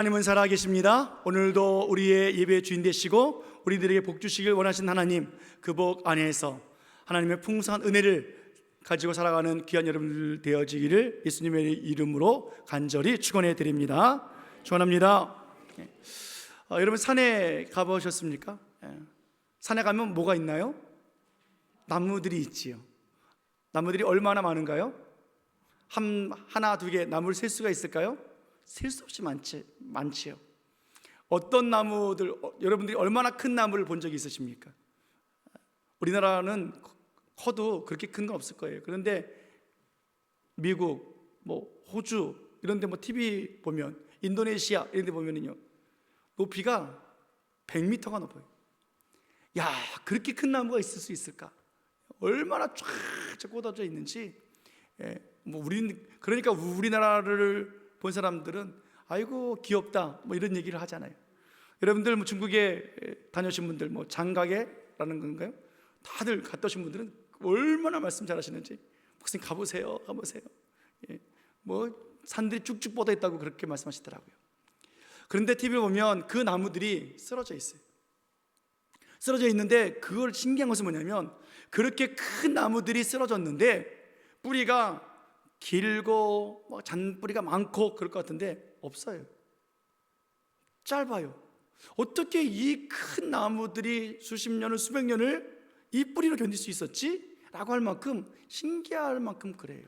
하나님은 살아계십니다. 오늘도 우리의 예배의 주인 되시고 우리들에게 복 주시길 원하신 하나님, 그 복 안에서 하나님의 풍성한 은혜를 가지고 살아가는 귀한 여러분들 되어지기를 예수님의 이름으로 간절히 축원해 드립니다. 축원합니다. 여러분 산에 가보셨습니까? 산에 가면 뭐가 있나요? 나무들이 있지요. 나무들이 얼마나 많은가요? 하나, 두 개 나무를 셀 수가 있을까요? 셀 수 없이 많지요. 어떤 나무들, 여러분들이 얼마나 큰 나무를 본 적이 있으십니까? 우리나라는 커도 그렇게 큰 건 없을 거예요. 그런데 미국, 호주 이런 데 TV 보면, 인도네시아 이런 데 보면은요, 높이가 100m가 높아요. 야, 그렇게 큰 나무가 있을 수 있을까? 얼마나 쫙 꽂아져 있는지. 그러니까 우리나라를 본 사람들은 아이고 귀엽다 이런 얘기를 하잖아요. 여러분들 중국에 다녀오신 분들 장가게라는 건가요? 다들 갔다 오신 분들은 얼마나 말씀 잘하시는지 목사님 가보세요. 산들이 쭉쭉 뻗어 있다고 그렇게 말씀하시더라고요. 그런데 TV에 보면 그 나무들이 쓰러져 있어요. 쓰러져 있는데 그걸 신기한 것은 뭐냐면, 그렇게 큰 나무들이 쓰러졌는데 뿌리가 길고 잔뿌리가 많고 그럴 것 같은데 없어요. 짧아요. 어떻게 이 큰 나무들이 수십 년을 수백 년을 이 뿌리로 견딜 수 있었지? 라고 할 만큼, 신기할 만큼 그래요.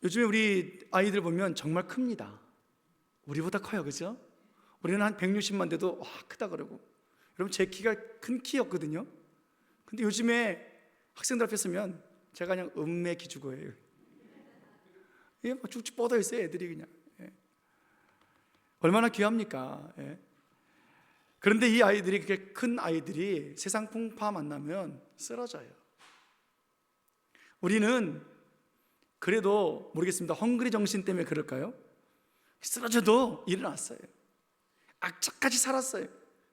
요즘에 우리 아이들 보면 정말 큽니다. 우리보다 커요, 그죠? 우리는 한 160만 돼도 와 크다 그러고. 여러분 제 키가 큰 키였거든요. 근데 요즘에 학생들 앞에 서면 제가 그냥 음매 기주고예요. 쭉쭉 뻗어 있어요, 애들이 그냥. 얼마나 귀합니까? 그런데 이 아이들이, 그렇게 큰 아이들이 세상 풍파 만나면 쓰러져요. 우리는 그래도 모르겠습니다. 헝그리 정신 때문에 그럴까요? 쓰러져도 일어났어요. 악착같이 살았어요.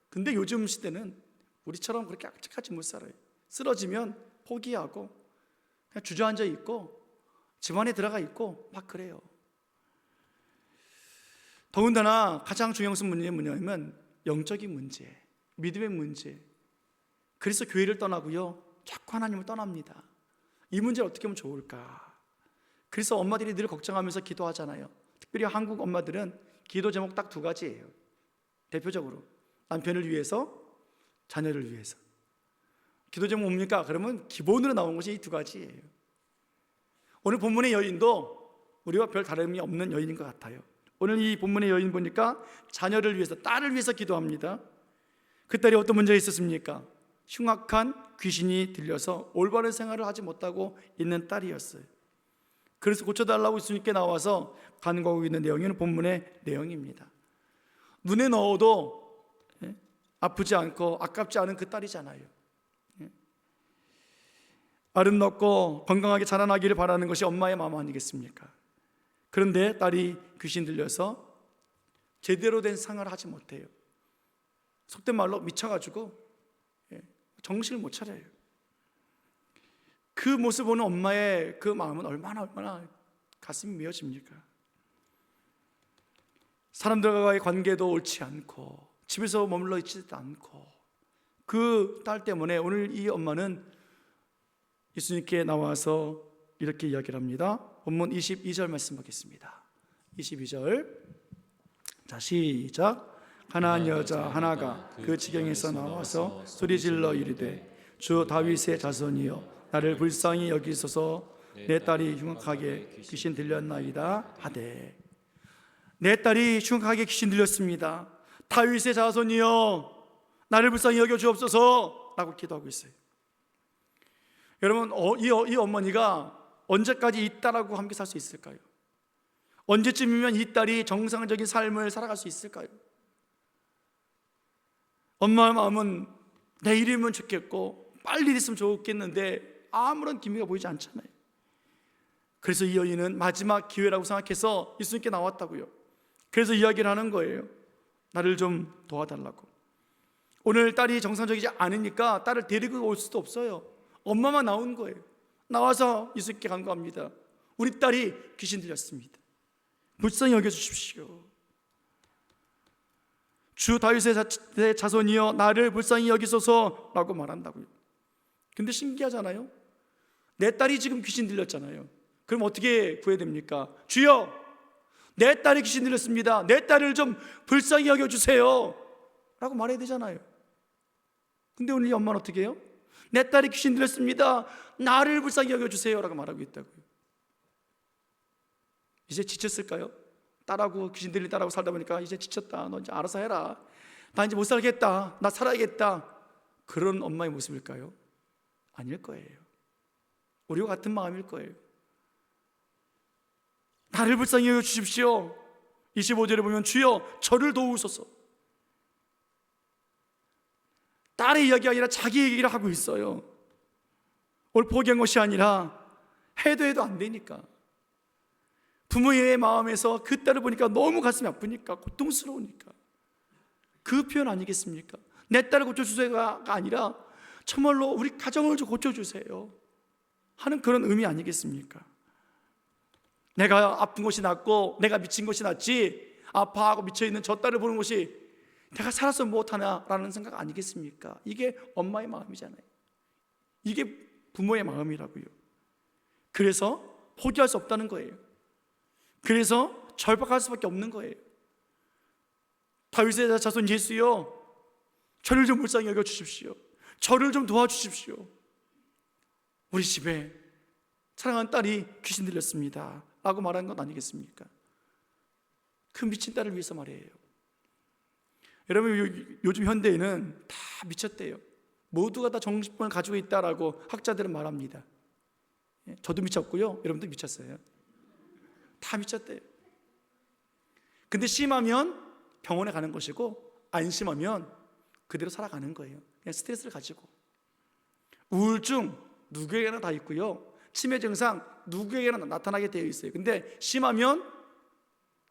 근데 요즘 시대는 우리처럼 그렇게 악착같이 못 살아요. 쓰러지면 포기하고 그냥 주저앉아 있고 집 안에 들어가 있고 막 그래요. 더군다나 가장 중요한 것은 뭐냐면 영적인 문제, 믿음의 문제. 그래서 교회를 떠나고요, 자꾸 하나님을 떠납니다. 이 문제를 어떻게 하면 좋을까? 그래서 엄마들이 늘 걱정하면서 기도하잖아요. 특별히 한국 엄마들은 기도 제목 딱 두 가지예요. 대표적으로 남편을 위해서, 자녀를 위해서. 기도 제목 뭡니까? 그러면 기본으로 나온 것이 이 두 가지예요. 오늘 본문의 여인도 우리와 별 다름이 없는 여인인 것 같아요. 오늘 이 본문의 여인 보니까 자녀를 위해서, 딸을 위해서 기도합니다. 그 딸이 어떤 문제가 있었습니까? 흉악한 귀신이 들려서 올바른 생활을 하지 못하고 있는 딸이었어요. 그래서 고쳐달라고 예수님께 나와서 간구하고 있는 내용이 본문의 내용입니다. 눈에 넣어도 아프지 않고 아깝지 않은 그 딸이잖아요. 아름답고 건강하게 자라나기를 바라는 것이 엄마의 마음 아니겠습니까? 그런데 딸이 귀신 들려서 제대로 된 생활을 하지 못해요. 속된 말로 미쳐가지고 정신을 못 차려요. 그 모습 보는 엄마의 그 마음은 얼마나 가슴이 미어집니까? 사람들과의 관계도 옳지 않고 집에서 머물러 있지도 않고, 그 딸 때문에 오늘 이 엄마는 예수님께 나와서 이렇게 이야기를 합니다. 본문 22절 말씀 보겠습니다. 22절, 자 시작. 가나안 여자 하나가 그 지경에서 나와서 소리질러 이르되, 주 다윗의 자손이여 나를 불쌍히 여기소서, 내 딸이 흉악하게 귀신 들렸나이다 하되. 내 딸이 흉악하게 귀신 들렸습니다. 다윗의 자손이여 나를 불쌍히 여겨 주옵소서 라고 기도하고 있어요. 여러분, 이 어머니가 언제까지 이 딸하고 함께 살 수 있을까요? 언제쯤이면 이 딸이 정상적인 삶을 살아갈 수 있을까요? 엄마의 마음은 내일이면 좋겠고 빨리 됐으면 좋겠는데 아무런 기미가 보이지 않잖아요. 그래서 이 여인은 마지막 기회라고 생각해서 예수님께 나왔다고요. 그래서 이야기를 하는 거예요. 나를 좀 도와달라고. 오늘 딸이 정상적이지 않으니까 딸을 데리고 올 수도 없어요. 엄마만 나온 거예요. 나와서 예수님께 간구합니다. 우리 딸이 귀신 들렸습니다. 불쌍히 여겨주십시오. 주 다윗의 자손이여 나를 불쌍히 여기소서라고 말한다고요. 근데 신기하잖아요. 내 딸이 지금 귀신 들렸잖아요. 그럼 어떻게 구해야 됩니까? 주여, 내 딸이 귀신 들렸습니다. 내 딸을 좀 불쌍히 여겨주세요 라고 말해야 되잖아요. 근데 오늘 이 엄마는 어떻게 해요? 내 딸이 귀신 들렸습니다. 나를 불쌍히 여겨주세요 라고 말하고 있다고요. 이제 지쳤을까요? 딸하고 귀신 들린 딸하고 살다 보니까 이제 지쳤다. 너 이제 알아서 해라. 나 이제 못 살겠다. 나 살아야겠다. 그런 엄마의 모습일까요? 아닐 거예요. 우리와 같은 마음일 거예요. 나를 불쌍히 여겨 주십시오. 25절에 보면 주여 저를 도우소서. 딸의 이야기가 아니라 자기 얘기를 하고 있어요. 오늘 포기한 것이 아니라 해도 안 되니까. 부모의 마음에서 그 딸을 보니까 너무 가슴이 아프니까, 고통스러우니까. 그 표현 아니겠습니까? 내 딸을 고쳐주세요가 아니라 정말로 우리 가정을 좀 고쳐주세요 하는 그런 의미 아니겠습니까? 내가 아픈 것이 낫고 내가 미친 것이 낫지, 아파하고 미쳐있는 저 딸을 보는 것이 내가 살아서 못하나라는 생각 아니겠습니까? 이게 엄마의 마음이잖아요. 이게 부모의 마음이라고요. 그래서 포기할 수 없다는 거예요. 그래서 절박할 수밖에 없는 거예요. 다윗의 자손 예수여, 저를 좀 불쌍히 여겨주십시오. 저를 좀 도와주십시오. 우리 집에 사랑하는 딸이 귀신 들렸습니다 라고 말한 건 아니겠습니까? 그 미친 딸을 위해서 말이에요. 여러분, 요즘 현대에는 다 미쳤대요. 모두가 다 정신병을 가지고 있다라고 학자들은 말합니다. 저도 미쳤고요, 여러분도 미쳤어요. 다 미쳤대요. 근데 심하면 병원에 가는 것이고, 안 심하면 그대로 살아가는 거예요. 그냥 스트레스를 가지고. 우울증 누구에게나 다 있고요, 치매 증상 누구에게나 나타나게 되어 있어요. 근데 심하면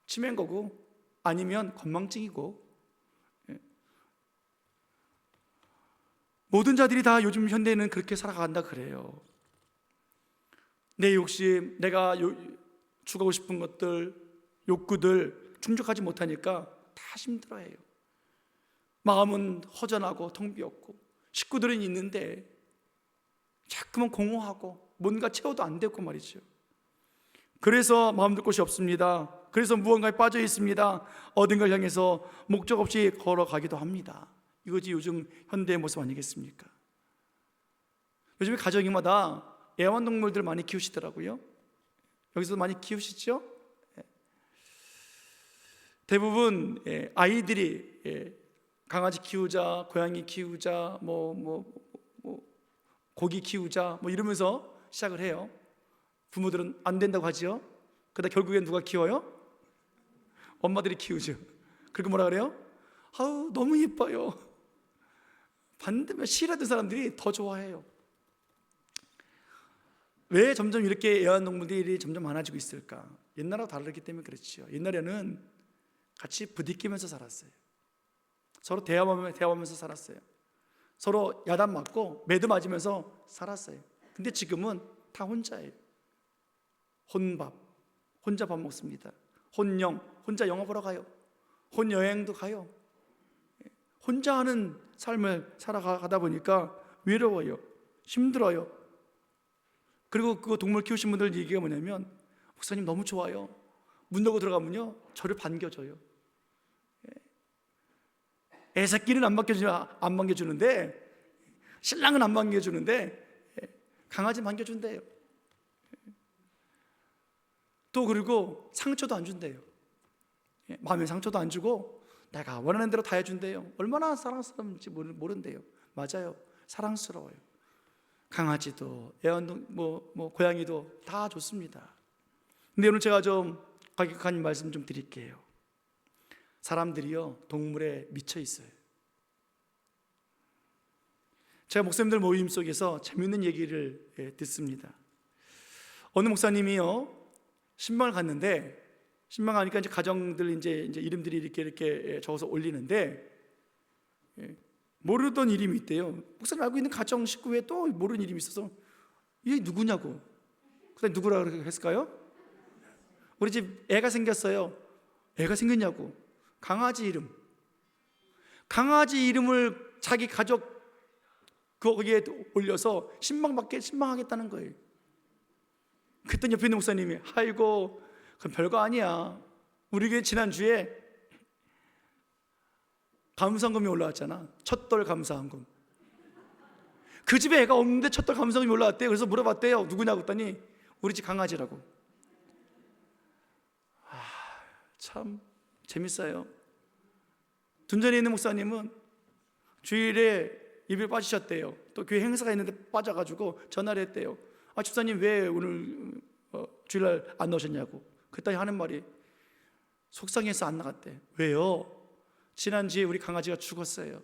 치매인 거고, 아니면 건망증이고. 모든 자들이 다 요즘 현대에는 그렇게 살아간다 그래요. 내 욕심, 내가 추구하고 싶은 것들, 욕구들 충족하지 못하니까 다 힘들어해요. 마음은 허전하고 텅 비었고, 식구들은 있는데 자꾸만 공허하고 뭔가 채워도 안 되고 말이죠. 그래서 마음 둘 곳이 없습니다. 그래서 무언가에 빠져 있습니다. 어딘가를 향해서 목적 없이 걸어가기도 합니다. 이것이 요즘 현대의 모습 아니겠습니까? 요즘에 가정마다 애완동물들 많이 키우시더라고요. 여기서 많이 키우시죠? 대부분 아이들이 강아지 키우자, 고양이 키우자, 고기 키우자 이러면서 시작을 해요. 부모들은 안 된다고 하죠. 그러다 결국엔 누가 키워요? 엄마들이 키우죠. 그리고 뭐라 그래요? 아우 너무 예뻐요. 반대면 싫어하던 사람들이 더 좋아해요. 왜 점점 이렇게 애완동물들이 점점 많아지고 있을까? 옛날하고 다르기 때문에 그렇죠. 옛날에는 같이 부딪히면서 살았어요. 서로 대화하면서 살았어요. 서로 야단 맞고 매드 맞으면서 살았어요. 근데 지금은 다 혼자예요. 혼밥, 혼자 밥 먹습니다. 혼영, 혼자 영화 보러 가요. 혼여행도 가요. 혼자 하는 삶을 살아가다 보니까 외로워요. 힘들어요. 그리고 그 동물 키우신 분들 얘기가 뭐냐면, 목사님 너무 좋아요. 문 열고 들어가면요 저를 반겨줘요. 애새끼는 안 반겨주는데, 신랑은 안 반겨주는데 강아지 반겨준대요. 또 그리고 상처도 안 준대요. 마음의 상처도 안 주고 내가 원하는 대로 다 해준대요. 얼마나 사랑스러운지 모른대요. 맞아요, 사랑스러워요. 강아지도 고양이도 다 좋습니다. 근데 오늘 제가 좀 과격한 말씀 좀 드릴게요. 사람들이요 동물에 미쳐 있어요. 제가 목사님들 모임 속에서 재밌는 얘기를 듣습니다. 어느 목사님이요 신방을 갔는데, 신방 가니까 이제 가정들 이제 이름들이 이렇게 적어서 올리는데, 모르던 이름이 있대요. 목사님 알고 있는 가정 식구 외에 또 모르는 이름이 있어서 이게 누구냐고. 그다음에 누구라 그렇게 했을까요? 우리 집 애가 생겼어요. 애가 생겼냐고. 강아지 이름을 자기 가족 거기에 올려서 신방하겠다는 거예요. 그때 옆에 있는 목사님이 아이고 그건 별거 아니야. 우리 교회 지난주에 감사헌금이 올라왔잖아. 첫돌 감사헌금. 그 집에 애가 없는데 첫돌 감사헌금이 올라왔대요. 그래서 물어봤대요. 누구냐고 했더니 우리 집 강아지라고. 참 재밌어요. 둔전에 있는 목사님은 주일에 예배 빠지셨대요. 또 교회 행사가 있는데 빠져가지고 전화를 했대요. 집사님 왜 오늘 주일날 안 나오셨냐고. 그랬더니 하는 말이 속상해서 안 나갔대. 왜요? 지난주에 우리 강아지가 죽었어요.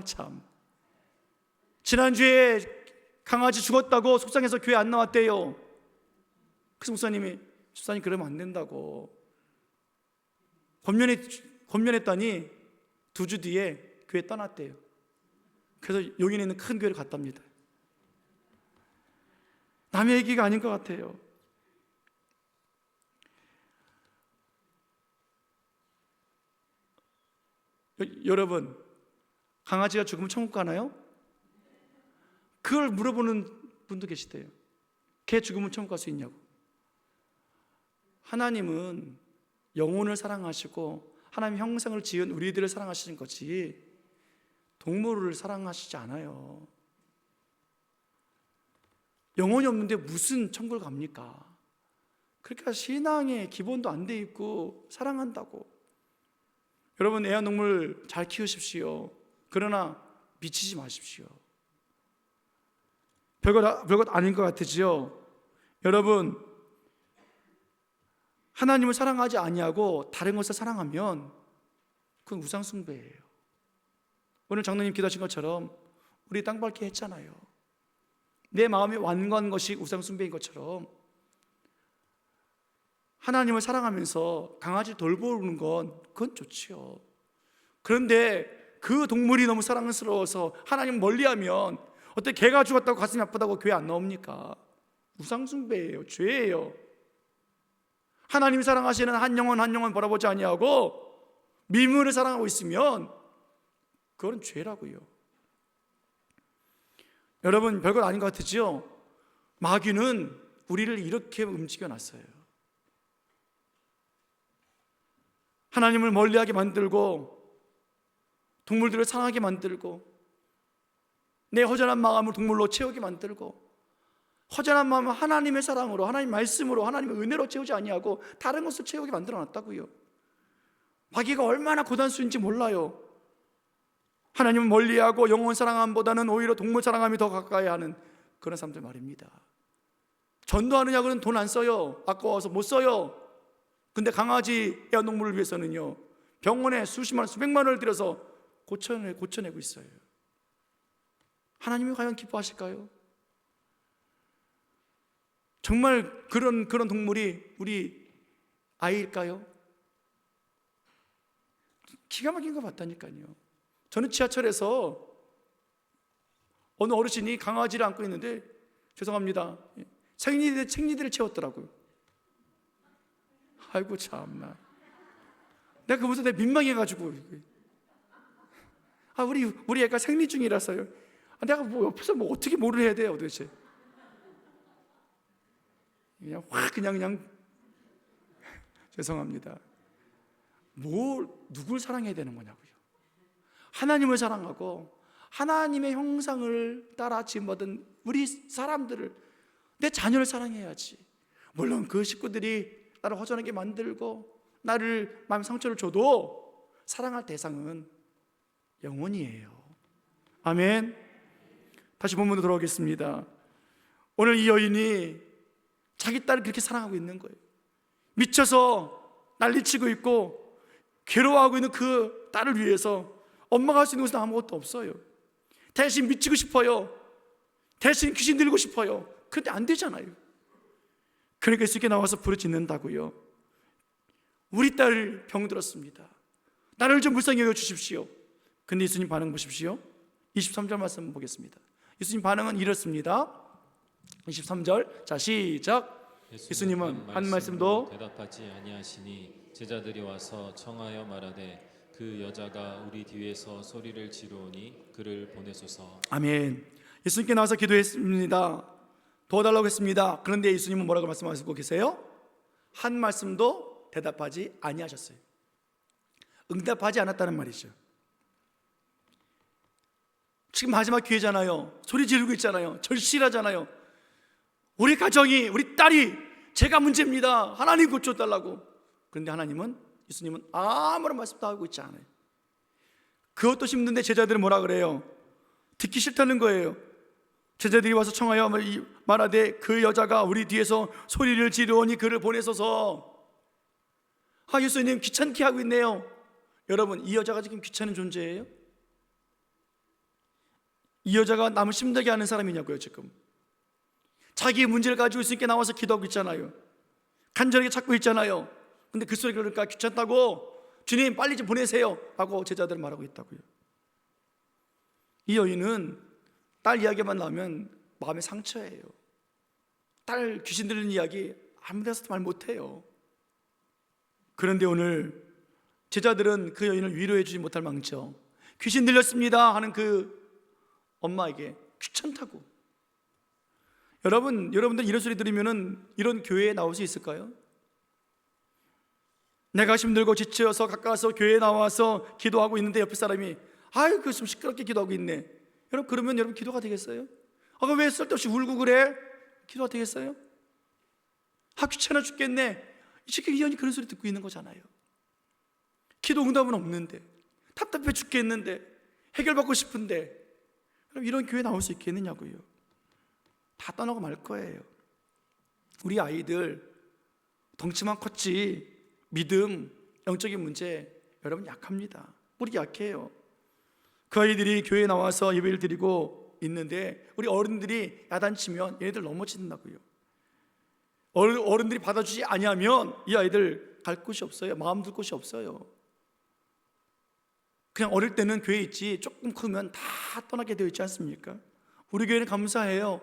참. 지난주에 강아지 죽었다고 속상해서 교회 안 나왔대요. 그래서 목사님이 집사님 그러면 안 된다고 권면했더니 2주 뒤에 교회 떠났대요. 그래서 여기 있는 큰 교회를 갔답니다. 남의 얘기가 아닌 것 같아요. 여러분, 강아지가 죽으면 천국 가나요? 그걸 물어보는 분도 계시대요. 개 죽으면 천국 갈 수 있냐고. 하나님은 영혼을 사랑하시고 하나님 형상을 지은 우리들을 사랑하시는 거지 동물을 사랑하시지 않아요. 영혼이 없는데 무슨 천국을 갑니까? 그러니까 신앙의 기본도 안 돼 있고 사랑한다고. 여러분 애완동물 잘 키우십시오. 그러나 미치지 마십시오. 별것 아닌 것 같으지요? 여러분 하나님을 사랑하지 아니하고 다른 것을 사랑하면 그건 우상숭배예요. 오늘 장로님 기도하신 것처럼 우리 땅밟기 했잖아요. 내 마음이 완고한 것이 우상숭배인 것처럼 하나님을 사랑하면서 강아지 돌보는 건 그건 좋지요. 그런데 그 동물이 너무 사랑스러워서 하나님 멀리하면 어떻게 개가 죽었다고 가슴이 아프다고 교회 안 나옵니까? 우상숭배예요. 죄예요. 하나님 사랑하시는 한 영혼 바라보지 아니하고 미물을 사랑하고 있으면 그건 죄라고요. 여러분 별것 아닌 것 같으죠? 마귀는 우리를 이렇게 움직여 놨어요. 하나님을 멀리하게 만들고 동물들을 사랑하게 만들고 내 허전한 마음을 동물로 채우게 만들고 허전한 마음을 하나님의 사랑으로 하나님 말씀으로 하나님의 은혜로 채우지 아니하고 다른 것을 채우게 만들어 놨다고요. 마귀가 얼마나 고단수인지 몰라요. 하나님을 멀리하고 영혼 사랑함보다는 오히려 동물 사랑함이 더 가까이 하는 그런 사람들 말입니다. 전도하느냐고는 돈 안 써요. 아까워서 못 써요. 근데 강아지 애완동물을 위해서는요 병원에 수십만 원, 수백만 원을 들여서 고쳐내고 있어요. 하나님이 과연 기뻐하실까요? 정말 그런 동물이 우리 아이일까요? 기가 막힌 거 맞다니까요. 저는 지하철에서 어느 어르신이 강아지를 안고 있는데 죄송합니다 생리대를 채웠더라고요. 아이고 참나. 내가 그보다 내가 민망해가지고 우리 애가 생리 중이라서요. 내가 뭐 옆에서 뭐 어떻게 뭐를 해야 돼요 도대체. 그냥 확 그냥 죄송합니다. 누굴 사랑해야 되는 거냐고요. 하나님을 사랑하고 하나님의 형상을 따라 지음받은 우리 사람들을, 내 자녀를 사랑해야지. 물론 그 식구들이 나를 허전하게 만들고 나를 마음 상처를 줘도 사랑할 대상은 영혼이에요. 아멘. 다시 본문으로 돌아오겠습니다. 오늘 이 여인이 자기 딸을 그렇게 사랑하고 있는 거예요. 미쳐서 난리치고 있고 괴로워하고 있는 그 딸을 위해서 엄마가 할 수 있는 것은 아무것도 없어요. 대신 미치고 싶어요. 대신 귀신 들고 싶어요. 그런데 안 되잖아요. 그러니까 예수께 나와서 부르짖는다고요. 우리 딸 병들었습니다. 나를 좀 불쌍히 여겨주십시오. 근데 예수님 반응 보십시오. 23절 말씀 보겠습니다. 예수님 반응은 이렇습니다. 23절 자 시작. 예수님은 한 말씀도 대답하지 아니하시니 제자들이 와서 청하여 말하되 그 여자가 우리 뒤에서 소리를 지르오니 그를 보내소서. 아멘. 예수님께 나와서 기도했습니다. 도와달라고 했습니다. 그런데 예수님은 뭐라고 말씀하시고 계세요? 한 말씀도 대답하지 아니하셨어요. 응답하지 않았다는 말이죠. 지금 마지막 기회잖아요. 소리 지르고 있잖아요. 절실하잖아요. 우리 가정이, 우리 딸이 제가 문제입니다. 하나님 고쳐달라고. 그런데 하나님은, 예수님은 아무런 말씀도 하고 있지 않아요. 그것도 힘든데 제자들은 뭐라 그래요? 듣기 싫다는 거예요. 제자들이 와서 청하여 말하되 그 여자가 우리 뒤에서 소리를 지르오니 그를 보내소서. 예수님 귀찮게 하고 있네요. 여러분, 이 여자가 지금 귀찮은 존재예요? 이 여자가 남을 힘들게 하는 사람이냐고요. 지금 자기의 문제를 가지고 예수님께 나와서 기도하고 있잖아요. 간절하게 찾고 있잖아요. 근데 그 소리를 그러니까 귀찮다고, 주님 빨리 좀 보내세요 하고 제자들은 말하고 있다고요. 이 여인은 딸 이야기만 나오면 마음의 상처예요. 딸 귀신 들리는 이야기 아무 데서도 말 못해요. 그런데 오늘 제자들은 그 여인을 위로해 주지 못할 망정, 귀신 들렸습니다 하는 그 엄마에게 귀찮다고. 여러분들 이런 소리 들으면 이런 교회에 나올 수 있을까요? 내가 힘들고 지쳐서 가까워서 교회에 나와서 기도하고 있는데 옆에 사람이 아유 좀 시끄럽게 기도하고 있네. 여러분 그러면 여러분 기도가 되겠어요? 왜 쓸데없이 울고 그래? 기도가 되겠어요? 귀찮아 죽겠네. 지금 이 여인이 그런 소리 듣고 있는 거잖아요. 기도 응답은 없는데, 답답해 죽겠는데, 해결받고 싶은데, 그럼 이런 교회 나올 수 있겠느냐고요. 다 떠나고 말 거예요. 우리 아이들 덩치만 컸지 믿음, 영적인 문제 여러분 약합니다. 우리 약해요. 그 아이들이 교회에 나와서 예배를 드리고 있는데 우리 어른들이 야단치면 얘네들 넘어진다고요. 어른들이 받아주지 아니하면 이 아이들 갈 곳이 없어요. 마음 둘 곳이 없어요. 그냥 어릴 때는 교회에 있지 조금 크면 다 떠나게 되어 있지 않습니까? 우리 교회는 감사해요.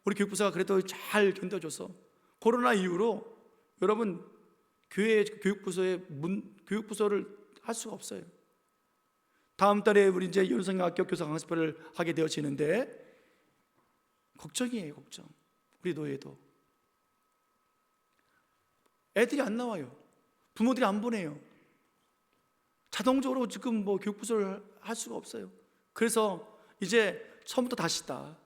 우리 교육부서가 그래도 잘 견뎌줘서 코로나 이후로 여러분 교회 교육부서를 할 수가 없어요. 다음 달에 우리 이제 연성학교 교사 강습회를 하게 되어지는데 걱정이에요. 걱정. 우리 노예도 애들이 안 나와요. 부모들이 안 보내요. 자동적으로 지금 교육부서를 할 수가 없어요. 그래서 이제 처음부터 다시다.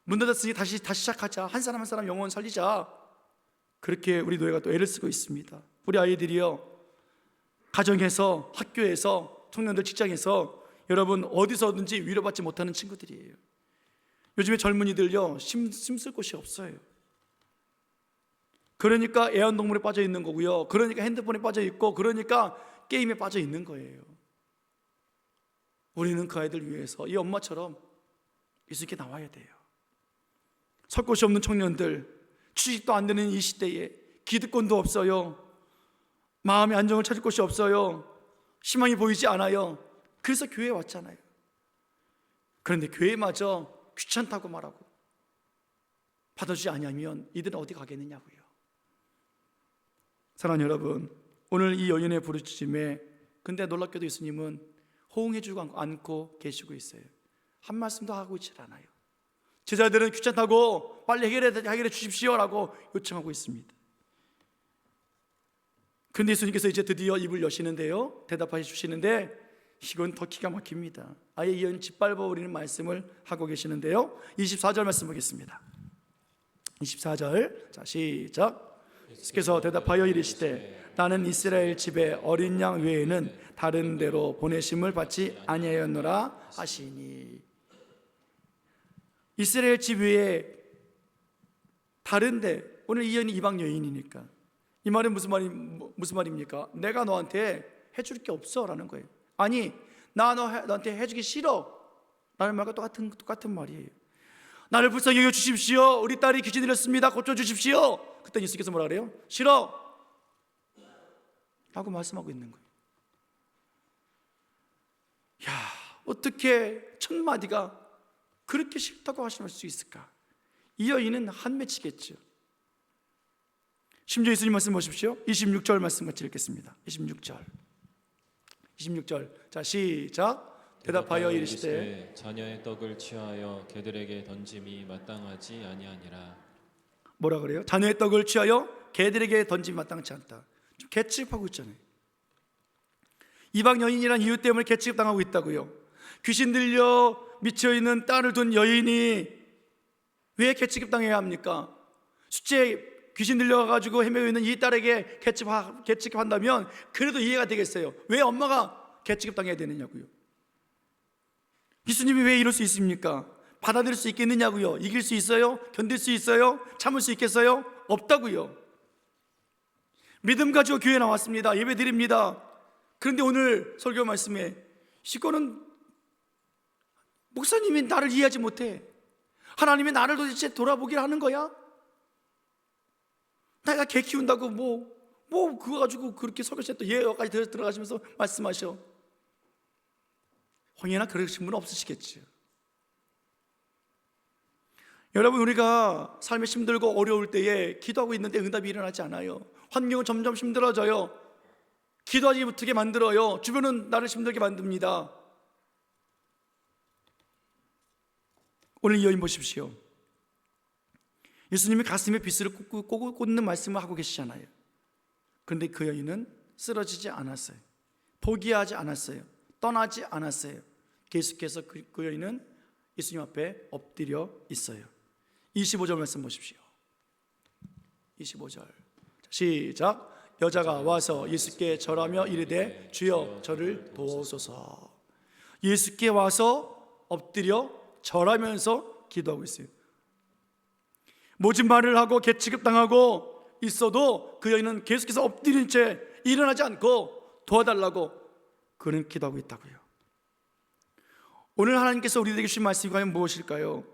문 닫았으니 다시 시작하자. 한 사람 한 사람 영혼 살리자. 그렇게 우리 노예가 또 애를 쓰고 있습니다. 우리 아이들이요, 가정에서, 학교에서, 청년들 직장에서 여러분 어디서든지 위로받지 못하는 친구들이에요. 요즘에 젊은이들요 힘쓸 곳이 없어요. 그러니까 애완동물에 빠져 있는 거고요. 그러니까 핸드폰에 빠져 있고, 그러니까 게임에 빠져 있는 거예요. 우리는 그 아이들 위해서 이 엄마처럼 예수님께 나와야 돼요. 설 곳이 없는 청년들, 취직도 안 되는 이 시대에 기득권도 없어요. 마음의 안정을 찾을 곳이 없어요. 희망이 보이지 않아요. 그래서 교회에 왔잖아요. 그런데 교회마저 귀찮다고 말하고 받아주지 아니하면 이들은 어디 가겠느냐고요. 사랑하는 여러분, 오늘 이 여인의 부르짖음에 근데 놀랍게도 예수님은 호응해주고 않고 계시고 있어요. 한 말씀도 하고 있지 않아요. 제자들은 귀찮다고 빨리 해결해 주십시오라고 요청하고 있습니다. 그런데 예수님께서 이제 드디어 입을 여시는데요, 대답해 주시는데 이건 더 기가 막힙니다. 아예 이 여인 짓밟아 버리는 말씀을 하고 계시는데요, 24절 말씀 보겠습니다. 24절, 자 시작. 예수께서 대답하여 이르시되 나는 이스라엘 집에 어린 양 외에는 다른 데로 보내심을 받지 아니하였노라 하시니. 이스라엘 집 외에 다른데, 오늘 이 여인이 이방 여인이니까 이 말은 무슨 말입니까? 내가 너한테 해줄 게 없어 라는 거예요. 아니, 나 너한테 해주기 싫어 라는 말과 똑같은 말이에요. 나를 불쌍히 여겨 주십시오. 우리 딸이 귀신 들렸습니다. 고쳐주십시오. 그때 예수께서 뭐라 그래요? 싫어 라고 말씀하고 있는 거예요. 어떻게 첫 마디가 그렇게 싫다고 하실 수 있을까? 이 여인은 한 맺히겠죠. 심지어 예수님 말씀 보십시오. 26절 말씀 같이 읽겠습니다. 26절. 자, 시작. 대답하여 이르시되 자녀의 떡을 취하여 개들에게 던짐이 마땅하지 아니하니라. 뭐라 그래요? 자녀의 떡을 취하여 개들에게 던짐이 마땅치 않다. 좀 개취급하고 있잖아요. 이방 여인이란 이유 때문에 개취급당하고 있다고요. 귀신 들려 미쳐있는 딸을 둔 여인이 왜 개취급당해야 합니까? 수치에 귀신 들려가지고 헤매고 있는 이 딸에게 개취급한다면 그래도 이해가 되겠어요. 왜 엄마가 개취급당해야 되느냐고요. 예수님이 왜 이럴 수 있습니까? 받아들일 수 있겠느냐고요. 이길 수 있어요? 견딜 수 있어요? 참을 수 있겠어요? 없다고요. 믿음 가지고 교회에 나왔습니다. 예배 드립니다. 그런데 오늘 설교 말씀에 이거는 목사님이 나를 이해하지 못해. 하나님이 나를 도대체 돌아보기를 하는 거야? 내가 개 키운다고 뭐 그거 가지고 그렇게 설교시에 또 예여까지 들어가시면서 말씀하셔. 혹여나 그러신 분은 없으시겠죠. 여러분, 우리가 삶이 힘들고 어려울 때에 기도하고 있는데 응답이 일어나지 않아요. 환경은 점점 힘들어져요. 기도하지 못하게 만들어요. 주변은 나를 힘들게 만듭니다. 오늘 이 여인 보십시오. 예수님이 가슴에 빗을 꽂는 말씀을 하고 계시잖아요. 그런데 그 여인은 쓰러지지 않았어요. 포기하지 않았어요. 떠나지 않았어요. 계속해서 그 여인은 예수님 앞에 엎드려 있어요. 25절 말씀 보십시오. 25절 시작. 여자가 와서 예수께 절하며 이르되 주여 저를 도우소서. 예수께 와서 엎드려 절하면서 기도하고 있어요. 모진 말을 하고 개취급당하고 있어도 그 여인은 계속해서 엎드린 채 일어나지 않고 도와달라고 그는 기도하고 있다고요. 오늘 하나님께서 우리에게 주신 말씀이 과연 무엇일까요?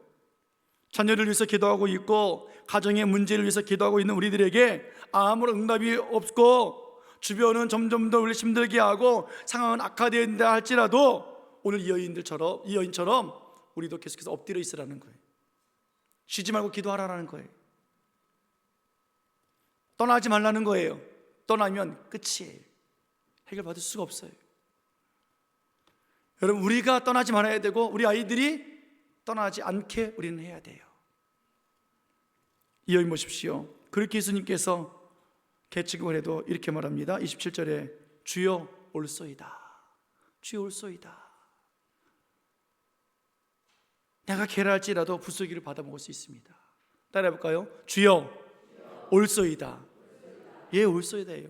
자녀를 위해서 기도하고 있고 가정의 문제를 위해서 기도하고 있는 우리들에게 아무런 응답이 없고 주변은 점점 더 우리를 힘들게 하고 상황은 악화된다 할지라도 오늘 이 여인처럼 우리도 계속해서 엎드려 있으라는 거예요. 쉬지 말고 기도하라는 거예요. 떠나지 말라는 거예요. 떠나면 끝이에요. 해결받을 수가 없어요. 여러분, 우리가 떠나지 말아야 되고 우리 아이들이 떠나지 않게 우리는 해야 돼요. 이 여인 보십시오. 그렇게 예수님께서 개취급을 해도 이렇게 말합니다. 27절에 주여 올소이다. 주여 올소이다. 내가 개라 할지라도 부수기를 받아 먹을 수 있습니다. 따라해 볼까요? 주여 올소이다. 예, 올소이다예요.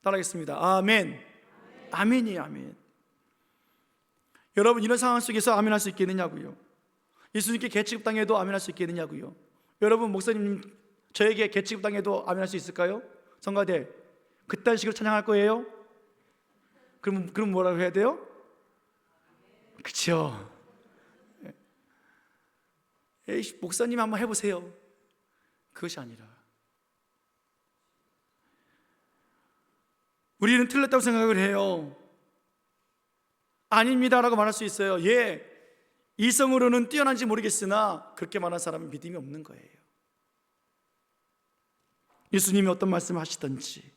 따라하겠습니다. 아멘. 아멘이에요. 아멘. 여러분, 이런 상황 속에서 아멘할 수 있겠느냐고요. 예수님께 개취급당해도 아멘할 수 있겠느냐고요. 여러분, 목사님 저에게 개취급당해도 아멘할 수 있을까요? 성가대 그딴 식으로 찬양할 거예요? 그럼 뭐라고 해야 돼요? 그렇죠. 에이, 목사님 한번 해보세요. 그것이 아니라 우리는 틀렸다고 생각을 해요. 아닙니다라고 말할 수 있어요. 예, 이성으로는 뛰어난지 모르겠으나 그렇게 말하는 사람은 믿음이 없는 거예요. 예수님이 어떤 말씀을 하시든지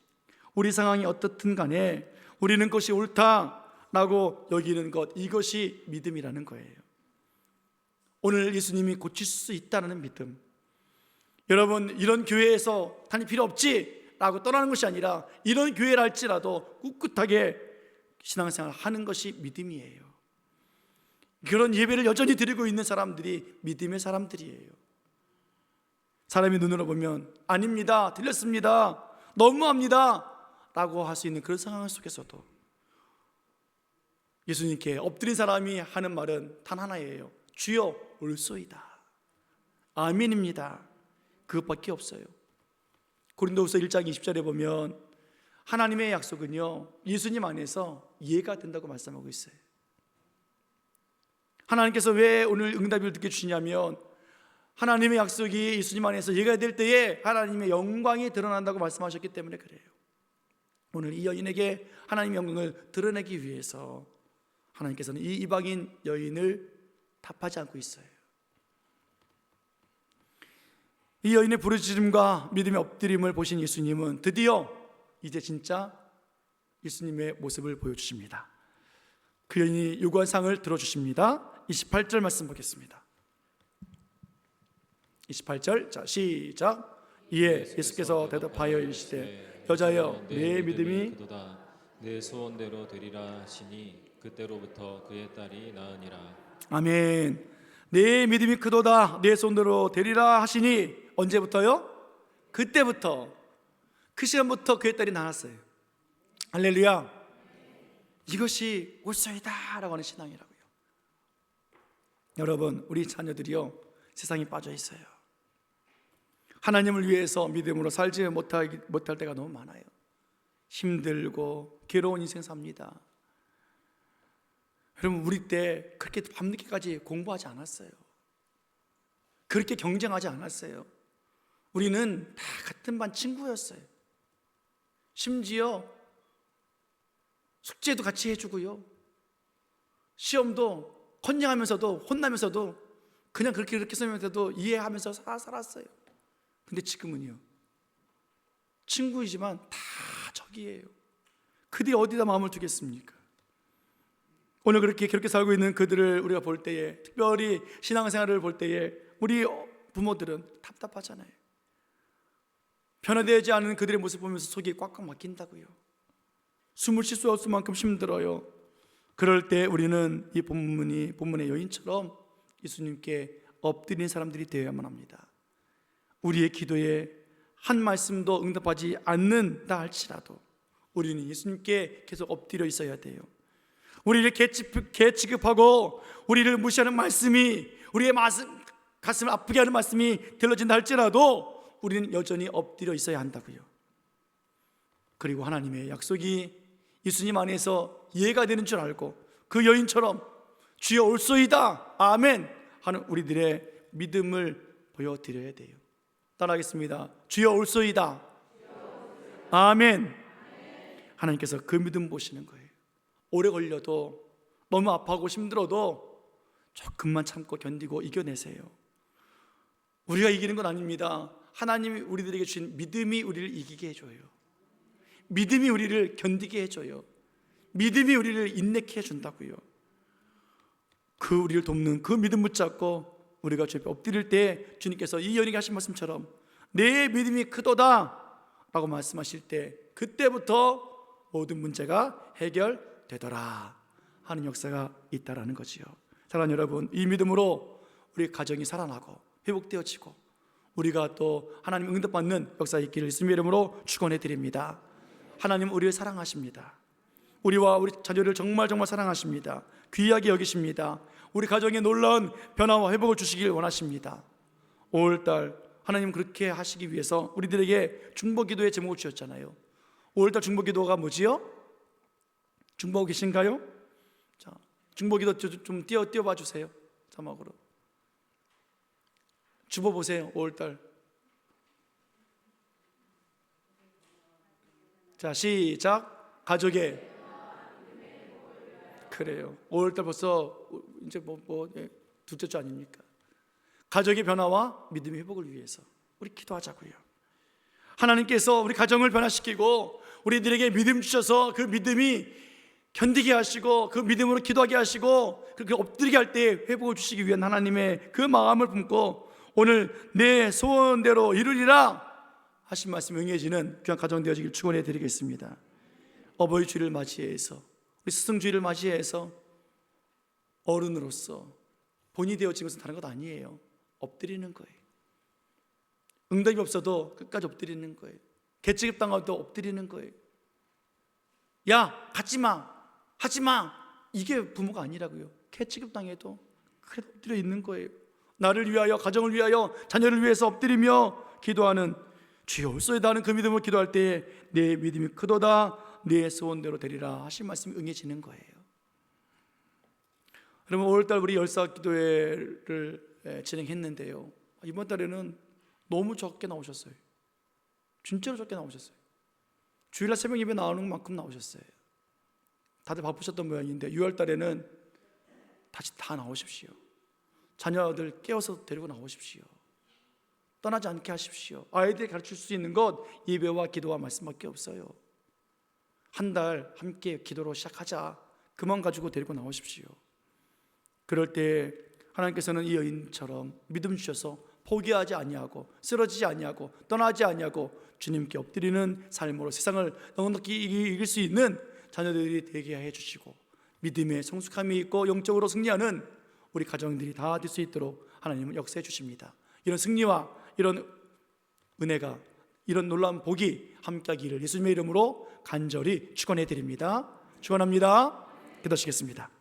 우리 상황이 어떻든 간에 우리는 그것이 옳다라고 여기는 것, 이것이 믿음이라는 거예요. 오늘 예수님이 고칠 수 있다는 믿음. 여러분, 이런 교회에서 다닐 필요 없지 라고 떠나는 것이 아니라 이런 교회를 할지라도 꿋꿋하게 신앙생활을 하는 것이 믿음이에요. 그런 예배를 여전히 드리고 있는 사람들이 믿음의 사람들이에요. 사람의 눈으로 보면 아닙니다, 틀렸습니다, 너무합니다 라고 할 수 있는 그런 상황 속에서도 예수님께 엎드린 사람이 하는 말은 단 하나예요. 주여 올소이다. 아멘입니다. 그것밖에 없어요. 고린도후서 1장 20절에 보면 하나님의 약속은요, 예수님 안에서 이해가 된다고 말씀하고 있어요. 하나님께서 왜 오늘 응답을 듣게 주시냐면 하나님의 약속이 예수님 안에서 이해가 될 때에 하나님의 영광이 드러난다고 말씀하셨기 때문에 그래요. 오늘 이 여인에게 하나님의 영광을 드러내기 위해서 하나님께서는 이 이방인 여인을 답하지 않고 있어요. 이 여인의 부르짖음과 믿음의 엎드림을 보신 예수님은 드디어 이제 진짜 예수님의 모습을 보여주십니다. 그 여인이 요구한 상을 들어주십니다. 28절 말씀 보겠습니다. 28절, 자 시작. 이에 예수께서 대답하여 이르시되 여자여 내 믿음이 그도다. 내 소원대로 되리라 하시니 그때로부터 그의 딸이 나으니라. 아멘. 내 믿음이 크도다. 내 손으로 되리라 하시니 언제부터요? 그때부터, 그 시간부터 그의 딸이 나았어요. 할렐루야. 이것이 올소이다 라고 하는 신앙이라고요. 여러분, 우리 자녀들이요 세상에 빠져 있어요. 하나님을 위해서 믿음으로 살지 못할 때가 너무 많아요. 힘들고 괴로운 인생 삽니다. 여러분, 우리 때 그렇게 밤늦게까지 공부하지 않았어요. 그렇게 경쟁하지 않았어요. 우리는 다 같은 반 친구였어요. 심지어 숙제도 같이 해주고요, 시험도 컨닝하면서도 혼나면서도 그냥 그렇게 쓰면서도 이해하면서 살았어요. 근데 지금은요, 친구이지만 다 적이에요. 그들이 어디다 마음을 두겠습니까? 오늘 그렇게 살고 있는 그들을 우리가 볼 때에, 특별히 신앙생활을 볼 때에 우리 부모들은 답답하잖아요. 변화되지 않은 그들의 모습 보면서 속이 꽉꽉 막힌다고요. 숨을 쉴 수 없을 만큼 힘들어요. 그럴 때 우리는 이 본문의 여인처럼 예수님께 엎드린 사람들이 되어야만 합니다. 우리의 기도에 한 말씀도 응답하지 않는다 할지라도 우리는 예수님께 계속 엎드려 있어야 돼요. 우리를 개 취급하고 우리를 무시하는 말씀이, 우리의 가슴을 아프게 하는 말씀이 들려진다 할지라도 우리는 여전히 엎드려 있어야 한다고요. 그리고 하나님의 약속이 예수님 안에서 이해가 되는 줄 알고 그 여인처럼 주여 올소이다 아멘 하는 우리들의 믿음을 보여드려야 돼요. 따라하겠습니다. 주여 올소이다 아멘. 하나님께서 그 믿음 보시는 거예요. 오래 걸려도, 너무 아파하고 힘들어도 조금만 참고 견디고 이겨내세요. 우리가 이기는 건 아닙니다. 하나님이 우리들에게 주신 믿음이 우리를 이기게 해줘요. 믿음이 우리를 견디게 해줘요. 믿음이 우리를 인내케 해준다고요. 그 우리를 돕는 그 믿음 붙잡고 우리가 주 앞에 엎드릴 때 주님께서 이 여인에게 하신 말씀처럼 내 믿음이 크도다 라고 말씀하실 때 그때부터 모든 문제가 해결되더라 하는 역사가 있다라는 거지요. 사랑하는 여러분, 이 믿음으로 우리 가정이 살아나고 회복되어지고 우리가 또 하나님 응답받는 역사 있기를 예수님의 이름으로 축원해 드립니다. 하나님 우리를 사랑하십니다. 우리와 우리 자녀를 정말 사랑하십니다. 귀하게 여기십니다. 우리 가정에 놀라운 변화와 회복을 주시길 원하십니다. 5월달 하나님 그렇게 하시기 위해서 우리들에게 중보기도의 제목을 주셨잖아요. 5월달 중보기도가 뭐지요? 중보하고 계신가요? 자, 중보기도 좀 띄워봐 주세요. 자막으로 주보 보세요. 5월달. 자, 시작. 가족의, 그래요. 5월달 벌써 이제 둘째 주 아닙니까? 가족의 변화와 믿음의 회복을 위해서 우리 기도하자고요. 하나님께서 우리 가정을 변화시키고 우리들에게 믿음 주셔서 그 믿음이 견디게 하시고 그 믿음으로 기도하게 하시고 그렇게 엎드리게 할 때 회복을 주시기 위한 하나님의 그 마음을 품고 오늘 내 소원대로 이루리라 하신 말씀 응해지는 귀한 가정 되어지길 축원해 드리겠습니다. 어버이 주일을 맞이해서 우리 스승 주일을 맞이해서 어른으로서 본이 되어진 것은 다른 것 아니에요. 엎드리는 거예요. 응답이 없어도 끝까지 엎드리는 거예요. 개취급 당해도 엎드리는 거예요. 야, 갖지마, 하지마, 이게 부모가 아니라고요. 개취급 당해도 그래 엎드려 있는 거예요. 나를 위하여, 가정을 위하여, 자녀를 위해서 엎드리며 기도하는 주여 올소이다 하는 그 믿음을 기도할 때에 내 믿음이 크도다 내 소원대로 되리라 하신 말씀이 응해지는 거예요. 여러분, 5월달 우리 열사 기도회를 진행했는데요, 이번 달에는 너무 적게 나오셨어요. 진짜로 적게 나오셨어요. 주일날 새벽 예배 나오는 만큼 나오셨어요. 다들 바쁘셨던 모양인데 6월달에는 다시 다 나오십시오. 자녀들 깨워서 데리고 나오십시오. 떠나지 않게 하십시오. 아이들이 가르칠 수 있는 것 예배와 기도와 말씀밖에 없어요. 한 달 함께 기도로 시작하자. 그만 가지고 데리고 나오십시오. 그럴 때 하나님께서는 이 여인처럼 믿음 주셔서 포기하지 아니하고 쓰러지지 아니하고 떠나지 아니하고 주님께 엎드리는 삶으로 세상을 넉넉히 이길 수 있는 자녀들이 되게 해주시고 믿음의 성숙함이 있고 영적으로 승리하는 우리 가정들이 다 될 수 있도록 하나님은 역사해 주십니다. 이런 승리와 이런 은혜가, 이런 놀라운 복이 함께하기를 예수님의 이름으로 간절히 축원해 드립니다. 축원합니다. 기도하시겠습니다.